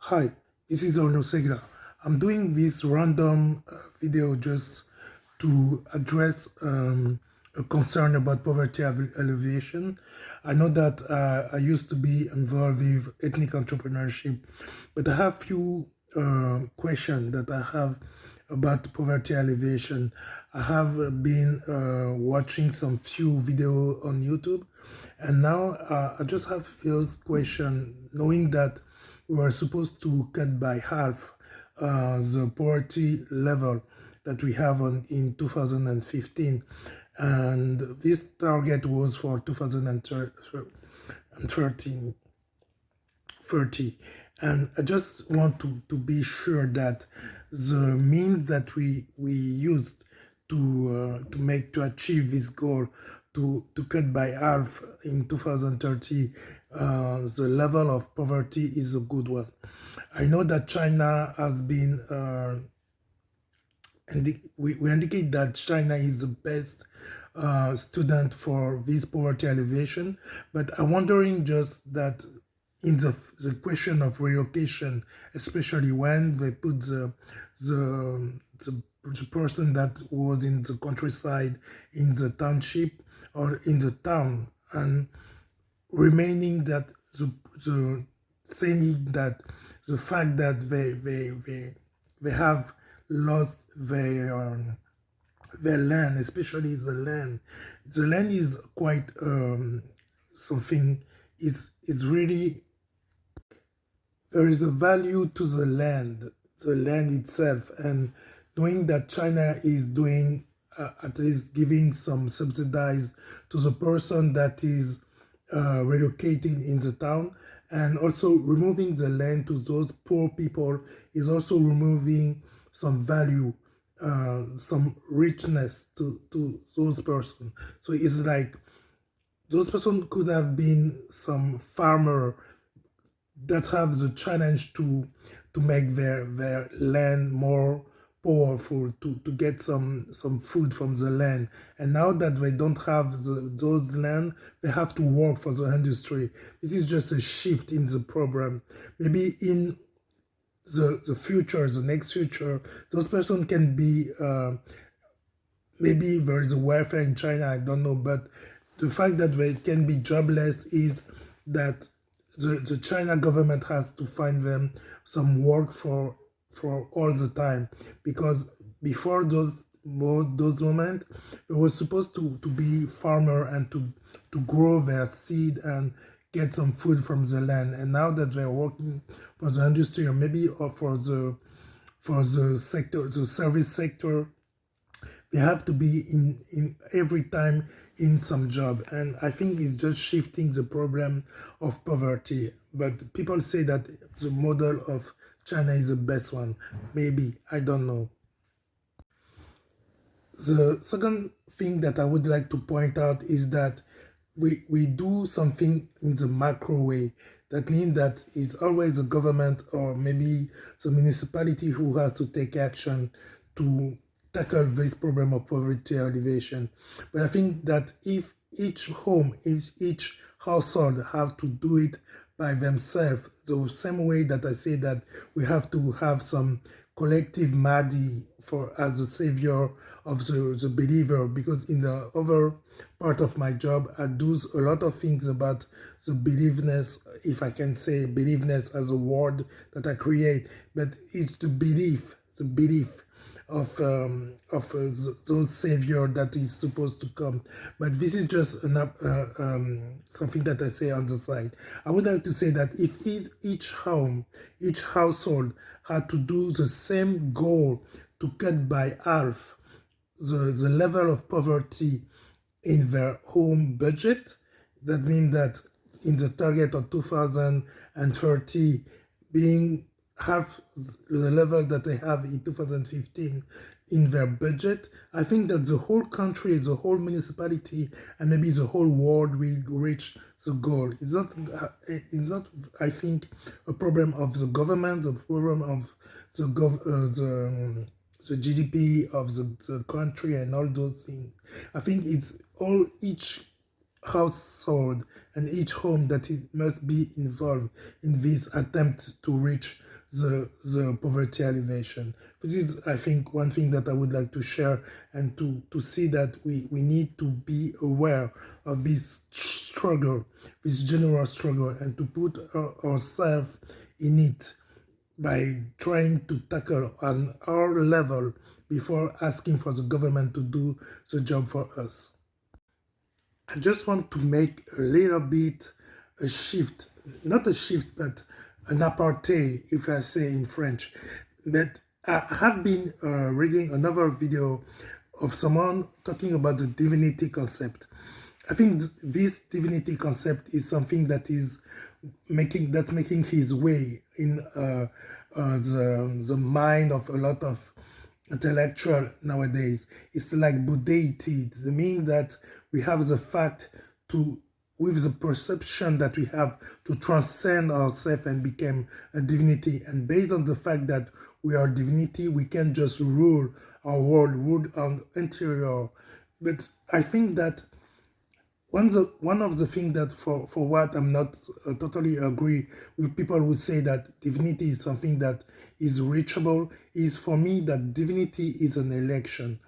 Hi, this is Arnaud Segla. I'm doing this random video just to address a concern about poverty alleviation. I know that I used to be involved with ethnic entrepreneurship, but I have few questions that I have about poverty alleviation. I have been watching some few video on YouTube, and now I just have few question, knowing that we were supposed to cut by half the poverty level that we have in 2015, and this target was for 2013 30. And I just want to be sure that the means that we used to achieve this goal, to cut by half in 2030 the level of poverty, is a good one. I know that China has been and we indicate that China is the best student for this poverty alleviation, but I'm wondering just that in the question of relocation, especially when they put the person that was in the countryside in the township or in the town, and remaining that the saying that the fact that they have lost their land, especially the land is quite something, is really, there is a value to the land itself, and knowing that China is doing at least giving some subsidies to the person that is relocating in the town, and also removing the land to those poor people is also removing some value, some richness to those persons. So it's like those persons could have been some farmer that have the challenge to make their land more powerful, to get some food from the land. And now that they don't have those land, they have to work for the industry. This is just a shift in the program. Maybe in the future, the next future, those person can be maybe there is a welfare in China, I don't know, but the fact that they can be jobless is that the China government has to find them some work for all the time, because before those moments, they were supposed to be farmer and to grow their seed and get some food from the land. And now that they're working for the industry, or maybe or for the sector, the service sector, they have to be in every time in some job. And I think it's just shifting the problem of poverty. But people say that the model of China is the best one. Maybe, I don't know. The second thing that I would like to point out is that we do something in the macro way. That means that it's always the government or maybe the municipality who has to take action to tackle this problem of poverty alleviation. But I think that if each home, each household have to do it by themselves, the same way that I say that we have to have some collective Mahdi for as the savior of the believer, because in the other part of my job I do a lot of things about the believeness, if I can say believeness as a word that I create, but it's the belief of those savior that is supposed to come. But this is just something that I say on the side. I would like to say that if each home, each household had to do the same goal to cut by half the level of poverty in their home budget, that means that in the target of 2030 being half the level that they have in 2015 in their budget, I think that the whole country, the whole municipality, and maybe the whole world will reach the goal. It's not, I think, a problem of the government, the problem of the GDP of the country and all those things. I think it's all each household and each home that it must be involved in this attempt to reach the poverty alleviation. This is, I think, one thing that I would like to share, and to see that we need to be aware of this struggle, this general struggle, and to put ourselves in it by trying to tackle on our level before asking for the government to do the job for us. I just want to make a little bit a shift, not a shift, but an aparté, if I say in French. But I have been reading another video of someone talking about the divinity concept. I think this divinity concept is something that is making his way in the mind of a lot of intellectual nowadays. It's like Buddhaity. It means that we have the fact to, with the perception that we have, to transcend ourselves and become a divinity. And based on the fact that we are divinity, we can just rule our world, rule our interior. But I think that one of the things that for what I'm not totally agree with people who say that divinity is something that is reachable is, for me, that divinity is an election.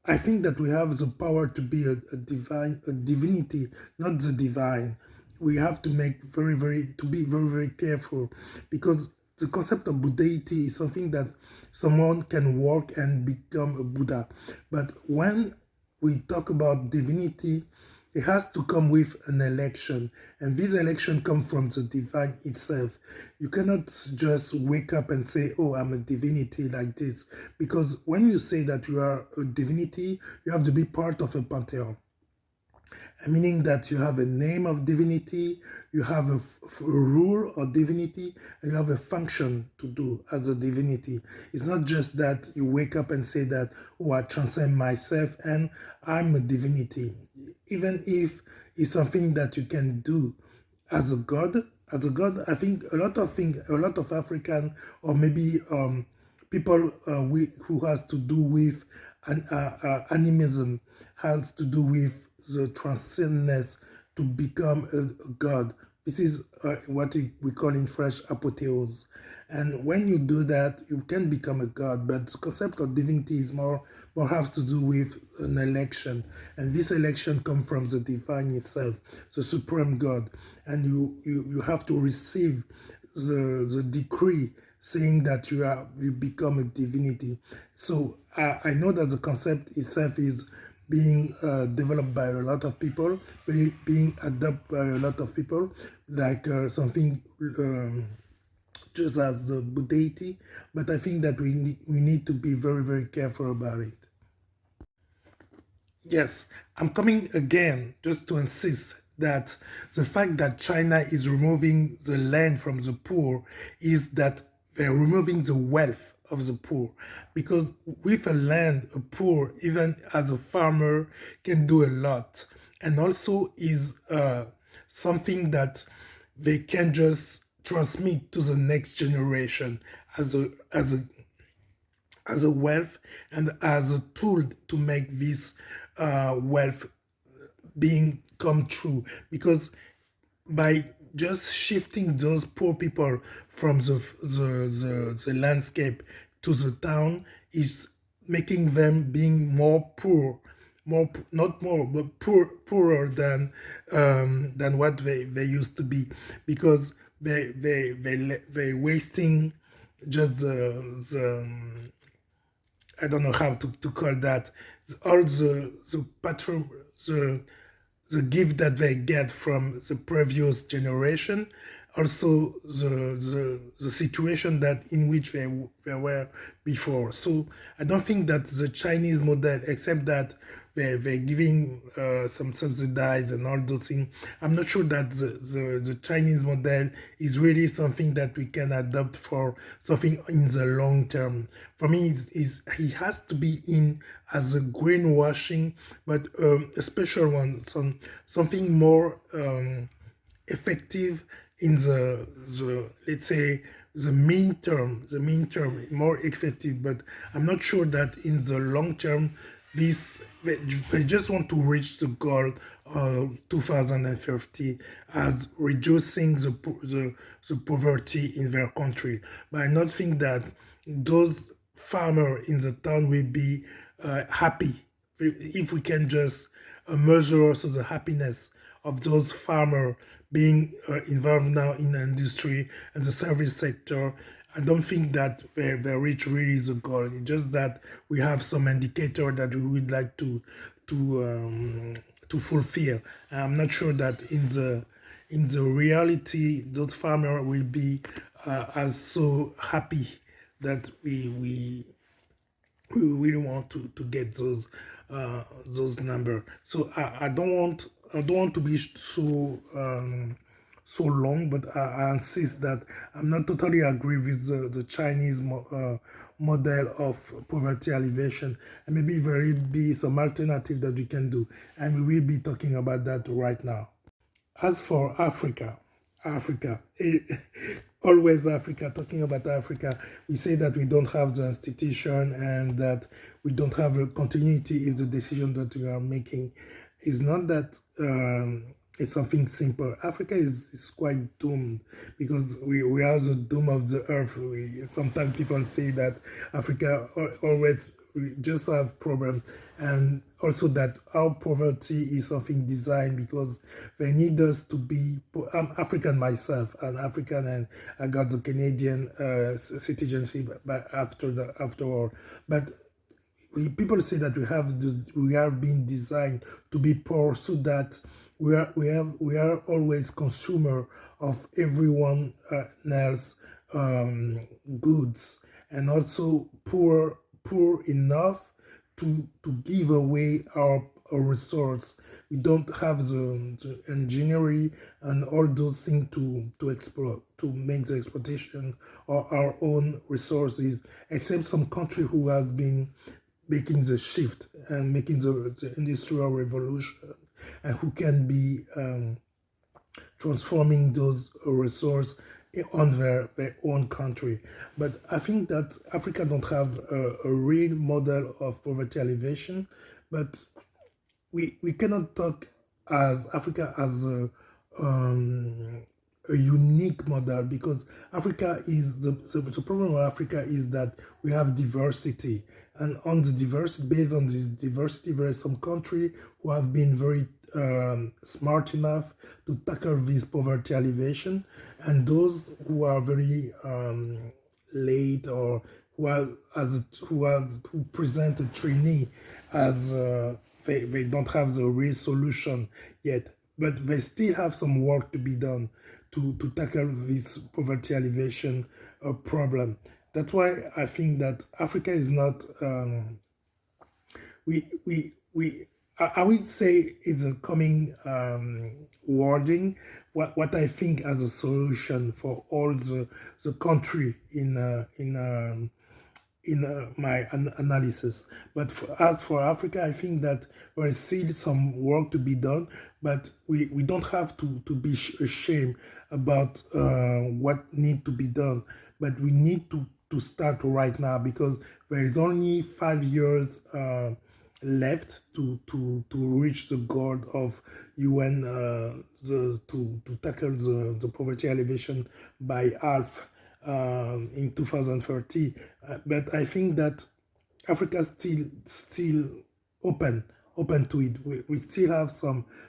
I think that we have the power to be a divinity, not the divine. We have to make to be very careful, because the concept of Buddhaity is something that someone can walk and become a Buddha. But when we talk about divinity, it has to come with an election, and this election comes from the divine itself. You cannot just wake up and say, oh, I'm a divinity like this, because when you say that you are a divinity, you have to be part of a pantheon, meaning that you have a name of divinity, you have a rule of divinity, and you have a function to do as a divinity. It's not just that you wake up and say that, oh, I transcend myself and I'm a divinity. Even if it's something that you can do as a god, I think a lot of African, or maybe people who has to do with animism, has to do with the transcendence to become a god. This is what we call in French apotheose. And when you do that, you can become a god. But the concept of divinity is more has to do with an election. And this election comes from the divine itself, the supreme God. And you have to receive the decree saying that you become a divinity. So I know that the concept itself is being developed by a lot of people, being adopted by a lot of people, like something just as the Buddhaity. But I think that we need to be very careful about it. Yes, I'm coming again just to insist that the fact that China is removing the land from the poor is that they're removing the wealth of the poor. Because with a land, a poor, even as a farmer, can do a lot. And also is something that they can just transmit to the next generation as a wealth and as a tool to make this wealth being come true. Because by just shifting those poor people from the landscape to the town is making them being more poor, not more, but poorer than what they used to be, because they wasting just the I don't know how to call that, all the gift that they get from the previous generation, also the situation that in which they were before. So I don't think that the Chinese model, except that they're giving some subsidies and all those things, I'm not sure that the Chinese model is really something that we can adopt for something in the long term. For me, it has to be in as a greenwashing, but a special one, something more effective in the let's say the mean term, more effective. But I'm not sure that in the long term, they just want to reach the goal 2050 as reducing the poverty in their country. But I not think that those farmers in the town will be happy if we can just measure also the happiness of those farmers being involved now in the industry and the service sector. I don't think that they reach really the goal. It's just that we have some indicator that we would like to fulfill. I'm not sure that in the reality those farmers will be as so happy that we really want to get those numbers. So I don't want to be so long, but I insist that I'm not totally agree with the Chinese model of poverty alleviation, and maybe there will be some alternative that we can do, and we will be talking about that right now. As for Africa, always Africa, talking about Africa, we say that we don't have the institution and that we don't have a continuity if the decision that we are making is not that it's something simple. Africa is quite doomed because we are the doom of the earth. Sometimes people say that Africa always we just have problem, and also that our poverty is something designed because they need us to be. I'm African myself, I'm African, and I got the Canadian citizenship but after all. But people say that we have been designed to be poor so that we are always consumer of everyone else goods, and also poor enough to give away our resource. We don't have the engineering and all those things to exploit, to make the exploitation of our own resources, except some country who has been making the shift and making the industrial revolution, and who can be transforming those resources on their own country. But I think that Africa don't have a real model of poverty alleviation, but we cannot talk as Africa as a unique model, because Africa is the problem of Africa is that we have diversity, and on the diversity, based on this diversity, there are some countries who have been very smart enough to tackle this poverty alleviation, and those who are very late, or who present a trainee as they don't have the real solution yet, but they still have some work to be done to tackle this poverty alleviation problem. That's why I think that Africa is not I would say is a coming wording what I think as a solution for all the country in my analysis. But as for Africa, I think that there is still some work to be done, but we don't have to be ashamed about what need to be done, but we need to start right now, because there is only 5 years left to reach the goal of UN to tackle the poverty alleviation by half in 2030. But I think that Africa still open to it. We still have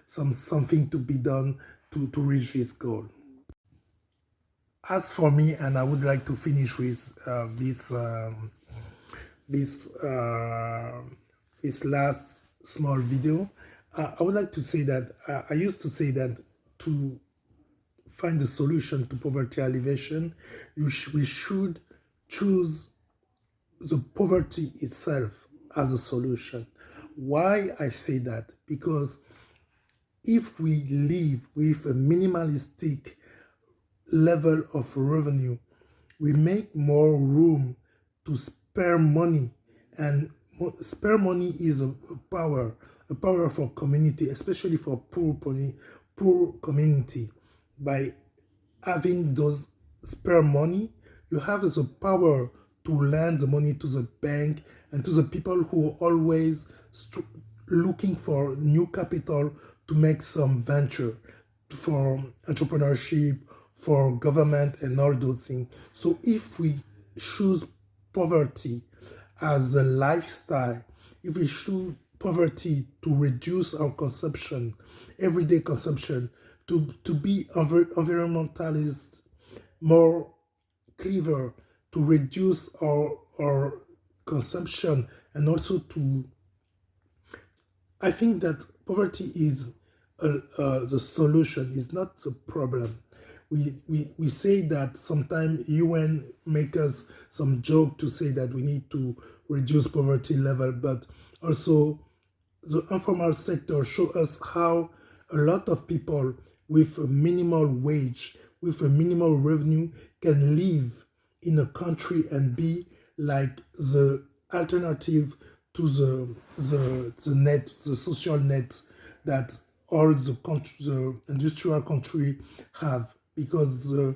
something to be done to reach this goal. As for me, and I would like to finish with this this last small video, I would like to say that I used to say that to find a solution to poverty alleviation, we should choose the poverty itself as a solution. Why I say that? Because if we live with a minimalistic level of revenue, we make more room to spare money, and spare money is a power for community, especially for poor community. By having those spare money, you have the power to lend the money to the bank and to the people who are always looking for new capital to make some venture for entrepreneurship, for government and all those things. So if we choose poverty as a lifestyle, if we choose poverty to reduce our consumption, everyday consumption, to be environmentalist, more clever, to reduce our consumption, and also to, I think that poverty is the solution, is not the problem. We say that sometimes UN make us some joke to say that we need to reduce poverty level, but also the informal sector show us how a lot of people with a minimal wage, with a minimal revenue, can live in a country and be like the alternative to the social net that all the industrial country have, because the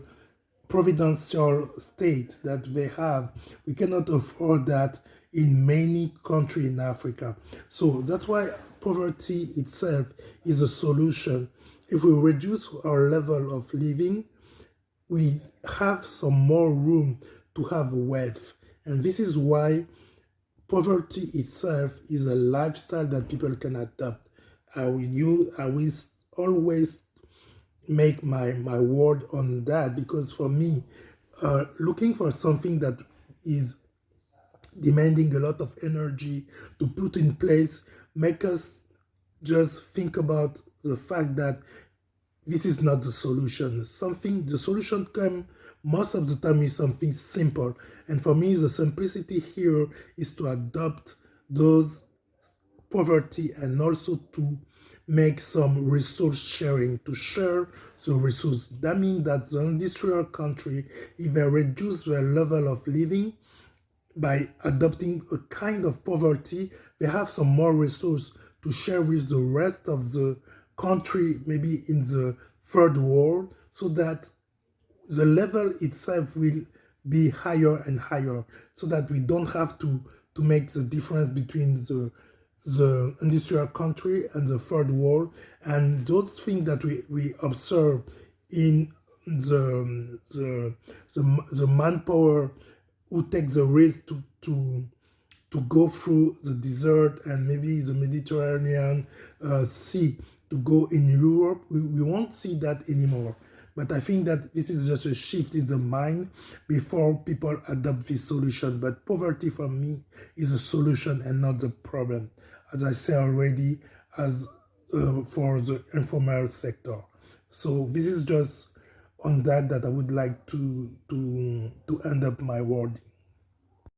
providential state that they have, we cannot afford that in many countries in Africa. So that's why poverty itself is a solution. If we reduce our level of living, we have some more room to have wealth. And this is why poverty itself is a lifestyle that people can adopt. I will always make my word on that, because for me, looking for something that is demanding a lot of energy to put in place make us just think about the fact that this is not the solution. The solution come most of the time is something simple. And for me, the simplicity here is to adopt those poverty and also to make some resource sharing, to share the resource. That means that the industrial country, if they reduce their level of living by adopting a kind of poverty, they have some more resource to share with the rest of the country, maybe in the third world, so that the level itself will be higher and higher, so that we don't have to make the difference between the industrial country and the third world. And those things that we observe in the manpower who take the risk to go through the desert and maybe the Mediterranean Sea to go in Europe, we won't see that anymore. But I think that this is just a shift in the mind before people adopt this solution. But poverty for me is a solution and not the problem, as I said already, as for the informal sector. So this is just on that I would like to end up my word.